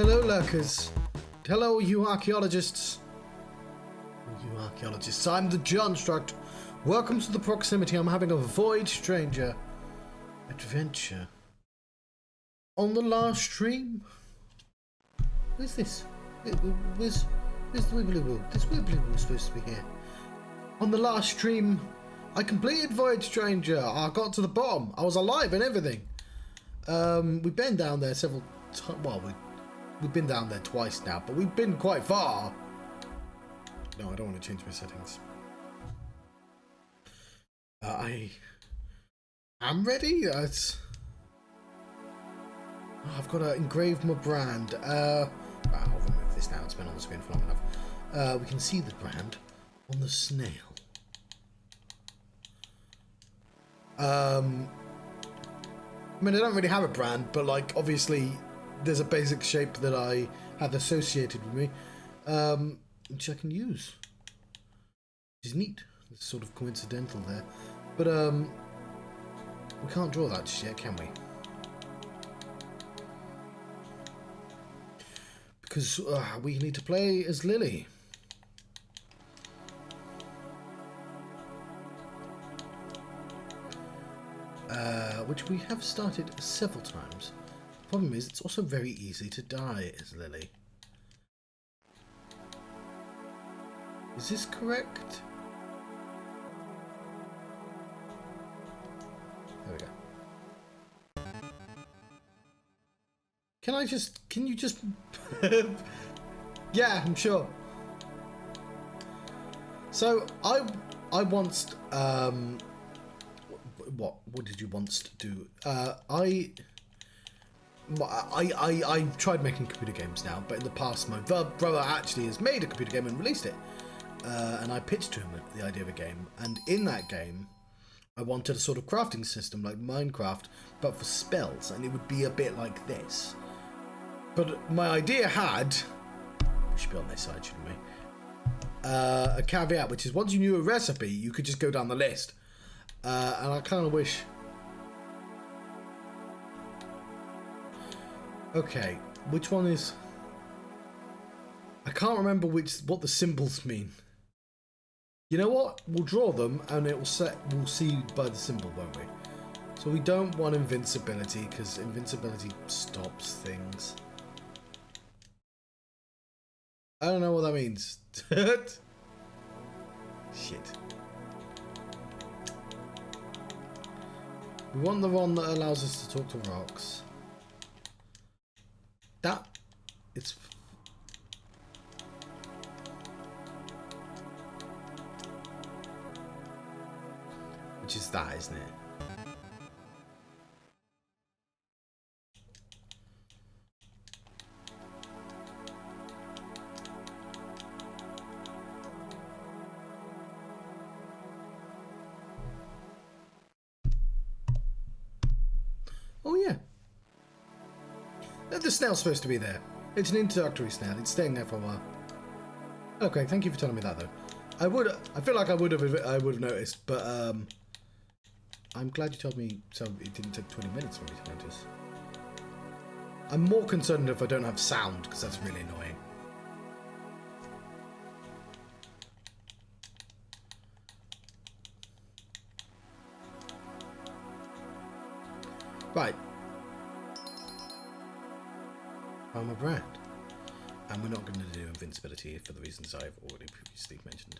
Hello, lurkers. Hello, you archaeologists. You archaeologists. I'm the Johnstruct. Welcome to the proximity. I'm having a Void Stranger adventure. On the last stream. Where's this? Where's the Wibbly Woo? This Wibbly Woo was supposed to be here. On the last stream, I completed Void Stranger. I got to the bottom. I was alive and everything. We've been down there several times. Well, we've been down there twice now, but we've been quite far. No, I don't want to change my settings. I am ready. I've got to engrave my brand. I'll remove this now. It's been on the screen for long enough. We can see the brand on the snail. I mean, I don't really have a brand, but like, obviously, there's a basic shape that I have associated with me, which I can use. Which is neat. It's sort of coincidental there. But, we can't draw that just yet, can we? Because we need to play as Lillie. Which we have started several times. The problem is, it's also very easy to die as Lillie. Is this correct? There we go. Can you just... Yeah, I'm sure. So, I once... What did you once do? I tried making computer games now, but in the past my brother actually has made a computer game and released it. And I pitched to him the idea of a game, and in that game I wanted a sort of crafting system like Minecraft, but for spells, and it would be a bit like this. But my idea had... We should be on this side, shouldn't we? A caveat, which is once you knew a recipe, you could just go down the list. And I kind of wish... Okay, which one is... I can't remember what the symbols mean. You know what? We'll draw them and we'll see by the symbol, won't we? So we don't want invincibility, because invincibility stops things. I don't know what that means. Shit. We want the one that allows us to talk to rocks. It's... Which is that, isn't it? Oh yeah. The snail's supposed to be there. It's an introductory snail. It's staying there for a while. Okay, thank you for telling me that though. I feel like I would have noticed, but I'm glad you told me so it didn't take 20 minutes for me to notice. I'm more concerned if I don't have sound, because that's really annoying. Right. I'm a brand. And we're not going to do invincibility for the reasons I've already previously mentioned.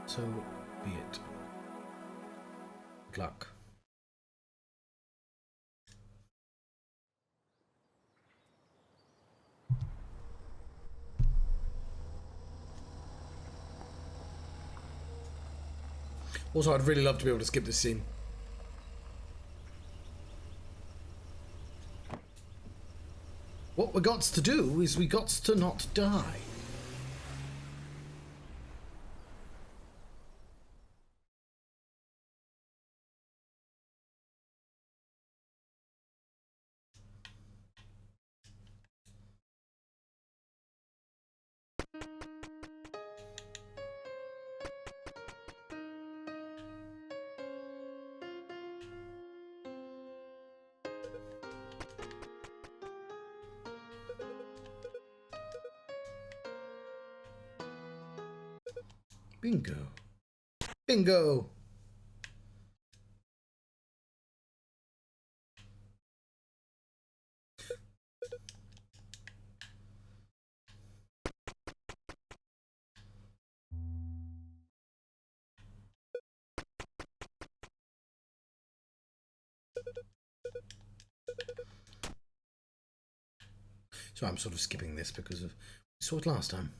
So be it. Good luck. Also, I'd really love to be able to skip this scene. What we got to do is we got to not die. Bingo. Bingo! So I'm sort of skipping this because of we saw it last time.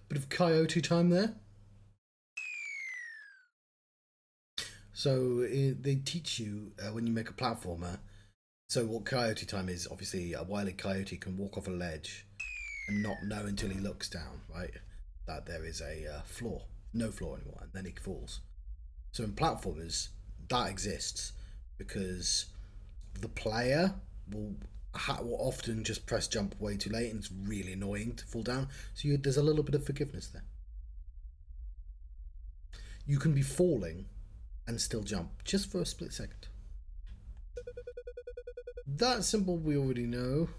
Bit of coyote time there. So they teach you when you make a platformer. So what coyote time is, obviously a wily coyote can walk off a ledge and not know until he looks down, right? That there is a floor, no floor anymore, and then he falls. So in platformers, that exists because the player will often just press jump way too late, and it's really annoying to fall down. So there's a little bit of forgiveness there. You can be falling and still jump just for a split second. That simple we already know.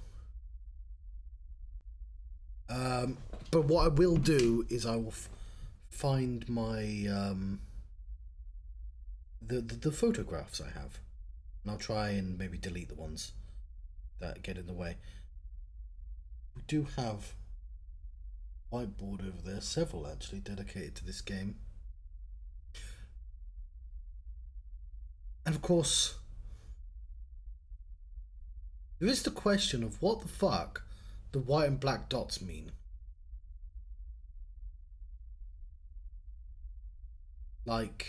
But what I will do is I will find my the photographs I have, and I'll try and maybe delete the ones that get in the way. We do have a whiteboard over there, several actually dedicated to this game, and of course there is the question of what the fuck the white and black dots mean. Like,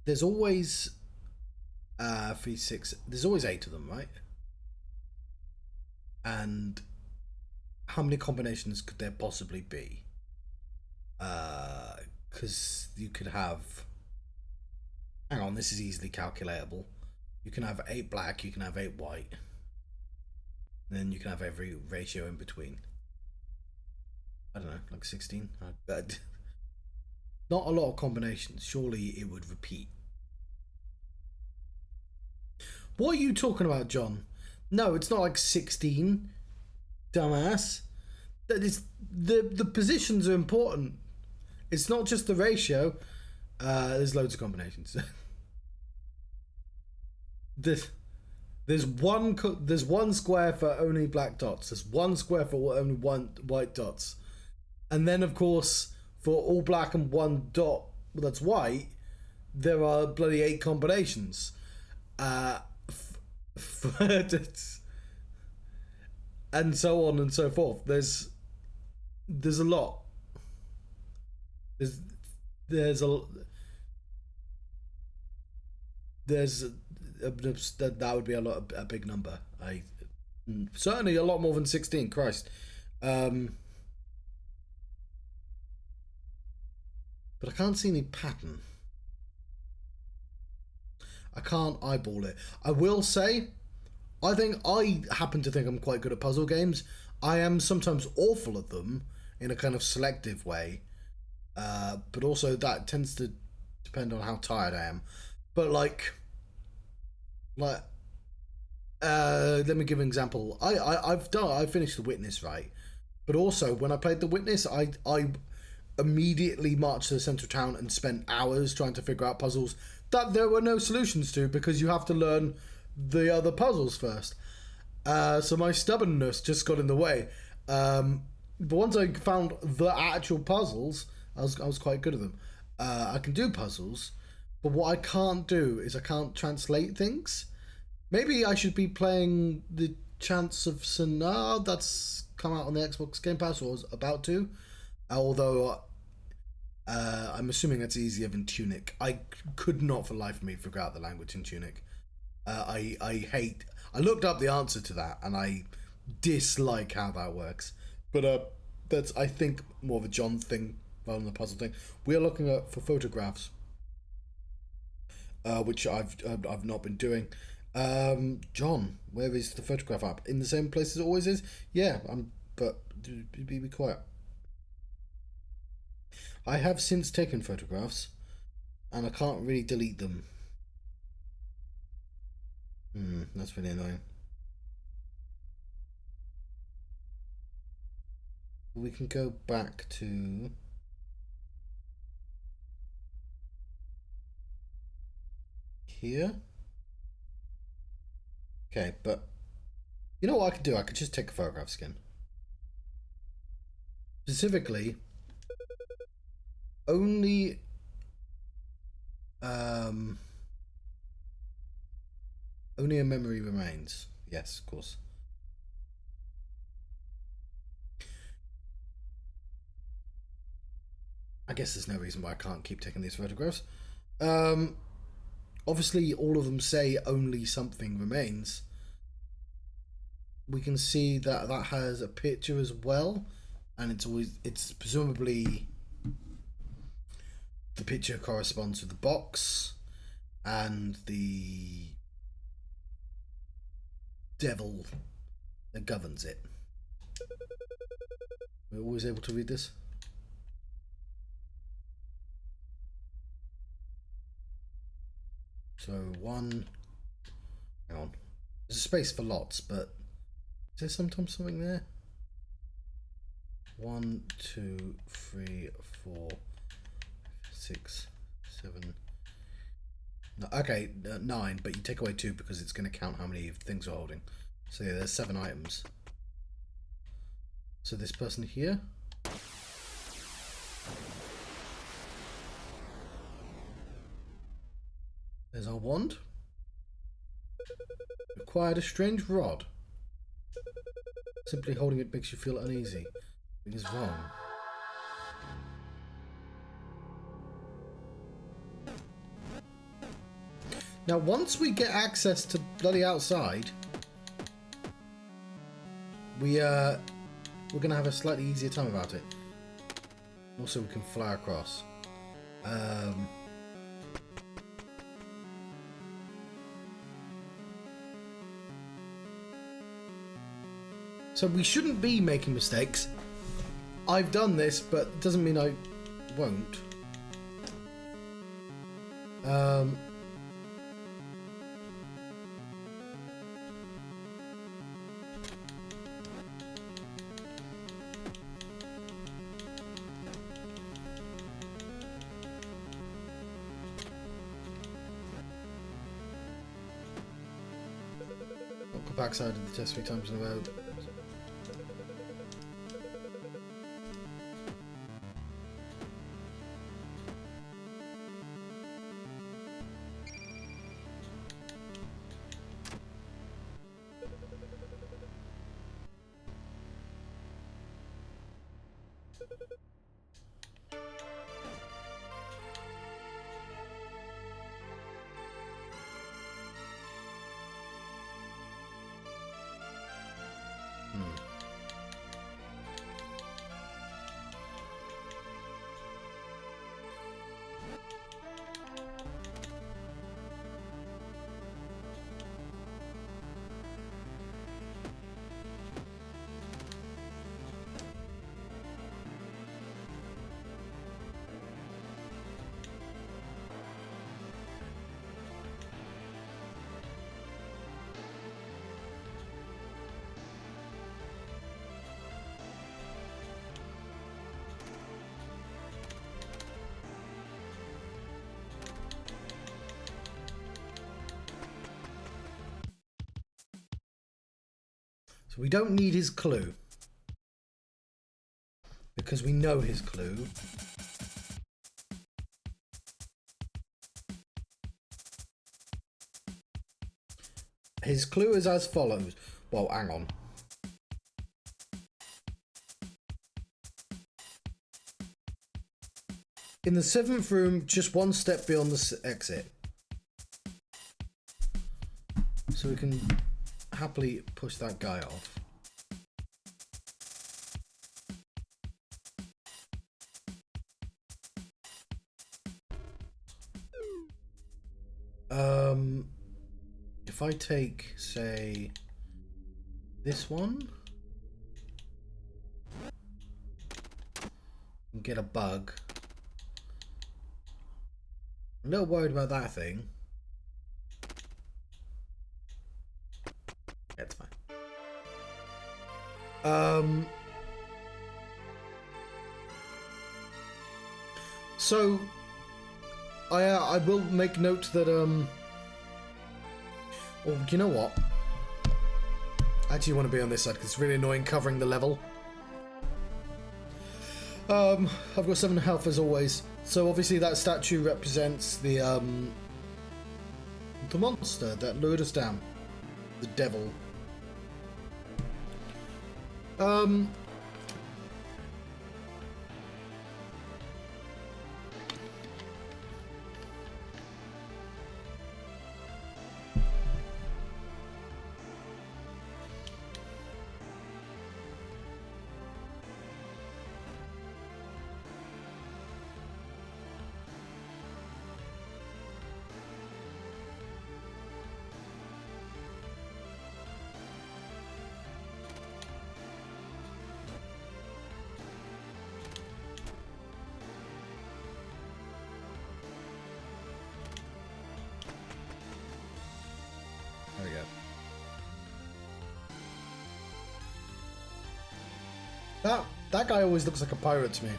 there's always 3, 6, there's always 8 of them, right? And how many combinations could there possibly be? Because you could have, hang on, this is easily calculatable. You can have 8 black, you can have 8 white, and then you can have every ratio in between. I don't know, like 16. Not a lot of combinations. Surely it would repeat. What are you talking about, John? No, it's not like 16, dumbass. That is the positions are important. It's not just the ratio. There's loads of combinations. There's one square for only black dots. There's one square for only one white dots, and then of course for all black and one dot that's white, there are bloody 8 combinations. And so on and so forth. There's a lot. There's that would be a big number. Certainly a lot more than 16. Christ. But I can't see any pattern. I can't eyeball it. I will say, I happen to think I'm quite good at puzzle games. I am sometimes awful at them in a kind of selective way. But also that tends to depend on how tired I am. But like let me give an example. I finished The Witness, right? But also when I played The Witness, I immediately marched to the centre of town and spent hours trying to figure out puzzles that there were no solutions to, because you have to learn the other puzzles first. So my stubbornness just got in the way. But once I found the actual puzzles, I was quite good at them. I can do puzzles, but what I can't do is I can't translate things. Maybe I should be playing the Chance of Sinnar that's come out on the Xbox Game Pass, or was about to. Although I'm assuming it's easier than Tunic. I could not for life of me figure out the language in Tunic. I looked up the answer to that, and I dislike how that works. But that's, I think, more of a John thing rather than a puzzle thing. We are looking for photographs, which I've not been doing. John, where is the photograph app? In the same place as it always is? Yeah, but be quiet. I have since taken photographs, and I can't really delete them. That's really annoying. We can go back to here. Okay, but you know what I could do? I could just take a photograph again. Specifically, only only a memory remains. Yes, of course. I guess there's no reason why I can't keep taking these photographs. Obviously, all of them say only something remains. We can see that that has a picture as well, and it's presumably the picture corresponds to the box and the devil that governs it. We're always able to read this. So one, hang on, there's a space for lots, but is there sometimes something there? 1, 2, 3, 4, 6, 7. No, okay, 9, but you take away 2 because it's going to count how many things you're holding. So yeah, there's 7 items. So this person here. There's our wand. Acquired a strange rod. Simply holding it makes you feel uneasy. It is wrong. Now, once we get access to bloody outside, we're gonna have a slightly easier time about it. Also, we can fly across. So we shouldn't be making mistakes. I've done this, but it doesn't mean I won't. I'll go backside of the test 3 times in a row. So we don't need his clue, because we know his clue. His clue is as follows. Well, hang on. In the 7th room, just one step beyond the exit. So we can happily push that guy off. If I take, say, this one and get a bug, I'm a little worried about that thing. That's fine. So I will make note that well, you know what? I actually want to be on this side because it's really annoying covering the level. I've got 7 health as always. So obviously that statue represents the monster that lured us down. The devil. There we go. That guy always looks like a pirate to me.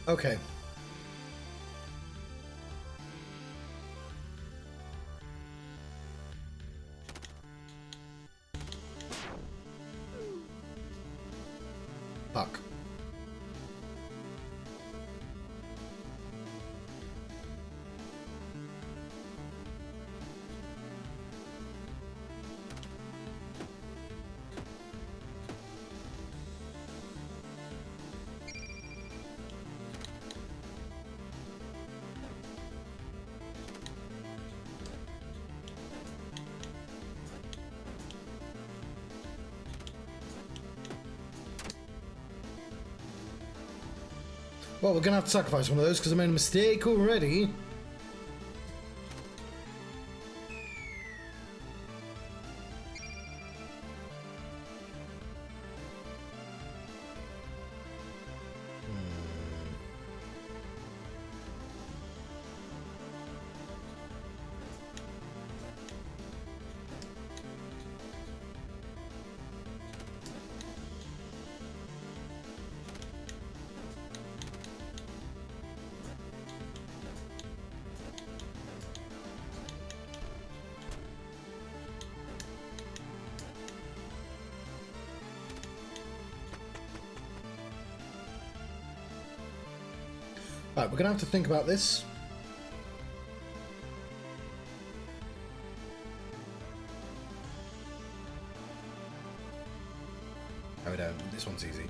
Okay. Fuck. Well, we're gonna have to sacrifice one of those because I made a mistake already. Right, we're gonna have to think about this. Oh, we don't. This one's easy.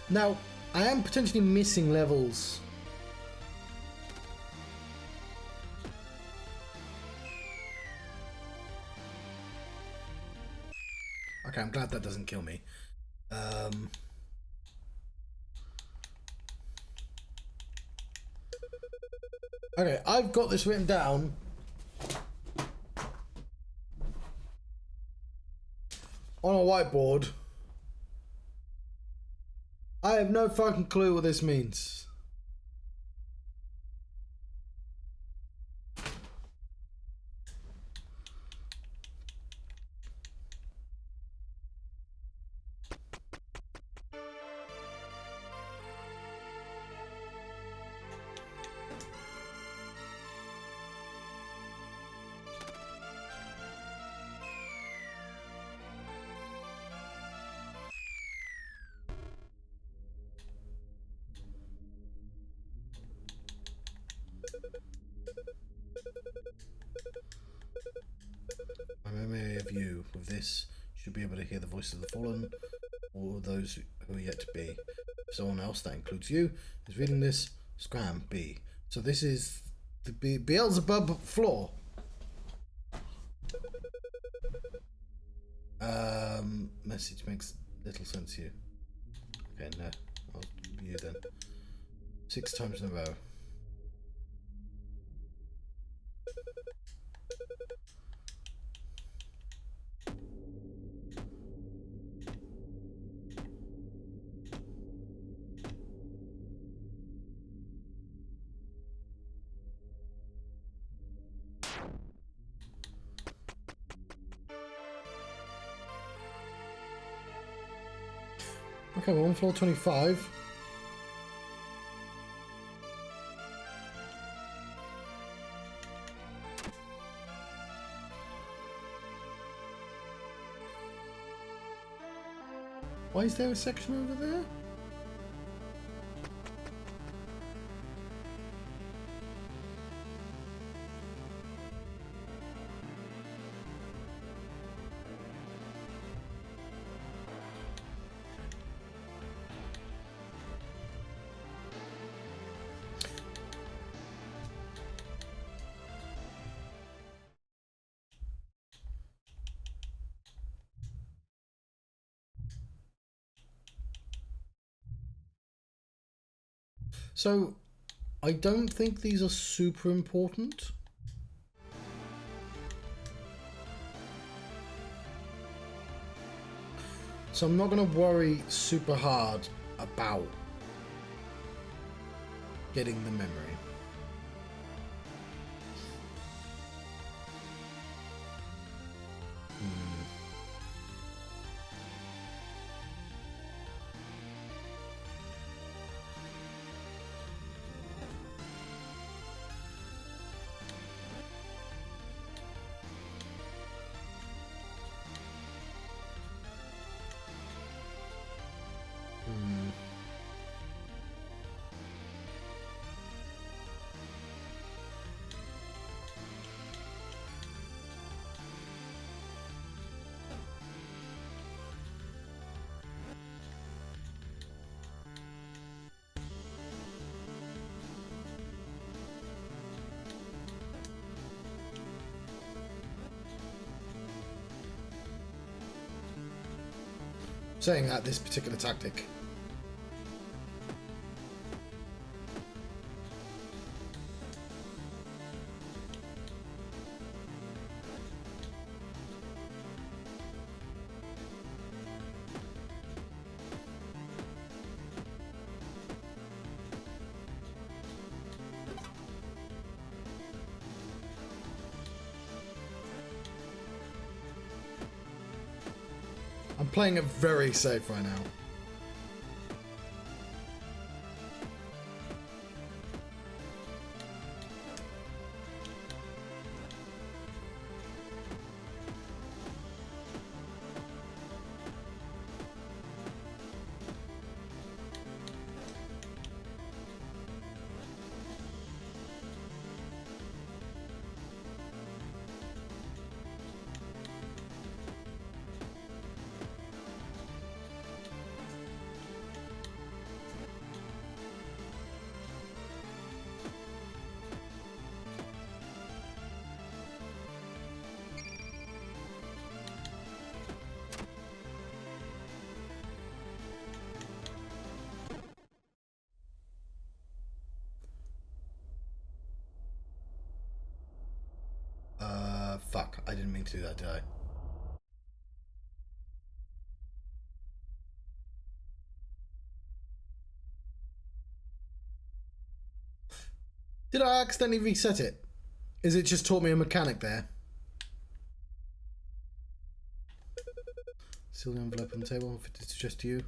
Now, I am potentially missing levels. Okay, I'm glad that doesn't kill me. Okay, I've got this written down. on a whiteboard. I have no fucking clue what this means. My memory of you with this should be able to hear the voices of the fallen or those who are yet to be. If someone else, that includes you, is reading this, scram B. So this is the Beelzebub floor. Message makes little sense to you. Okay, no. I'll be you then. 6 times in a row. Okay, we're on floor 25. Why is there a section over there? So, I don't think these are super important. So I'm not going to worry super hard about getting the memory. Saying that, this particular tactic. I'm playing it very safe right now. Fuck, I didn't mean to do that, did I? Did I accidentally reset it? Is it just taught me a mechanic there? Still the envelope on the table, if it's just you.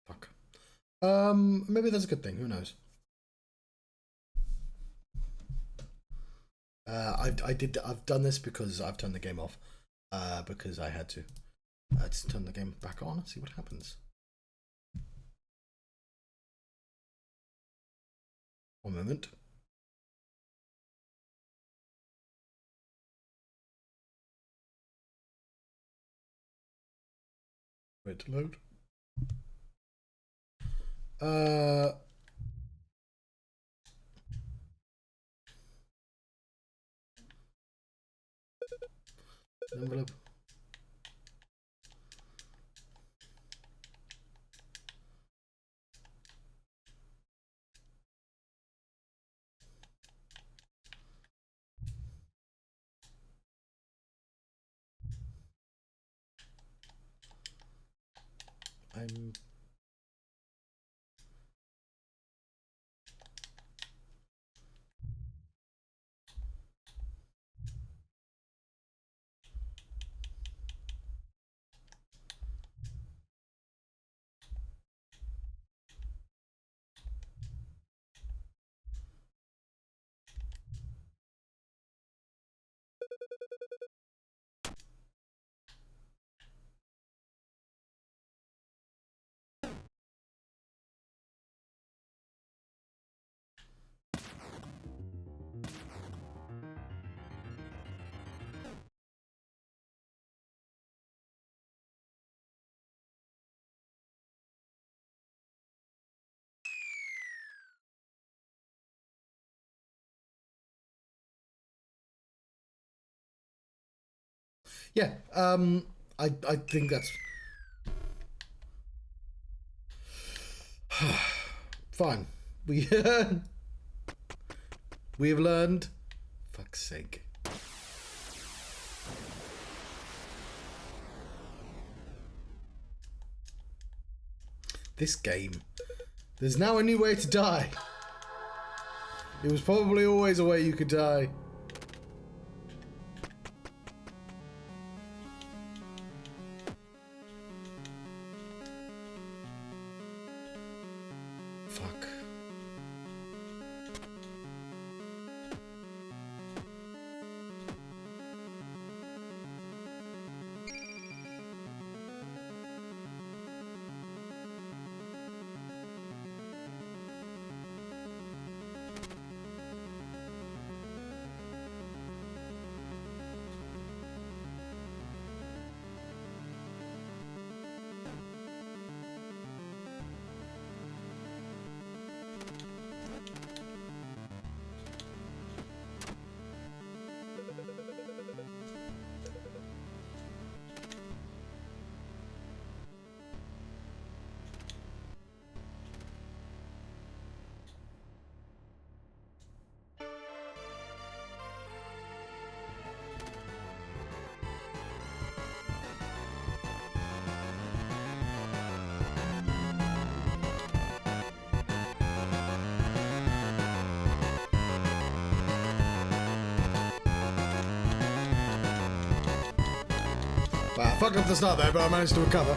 Fuck. Maybe that's a good thing. Who knows? I've done this because I've turned the game off. Because I had to. Let's turn the game back on and see what happens. One moment. Wait to load. Envelope. I'm yeah. I think that's fine. We we have learned. Fuck's sake. This game. There's now a new way to die. It was probably always a way you could die. Fuck. Well, I fucked up the start there, but I managed to recover.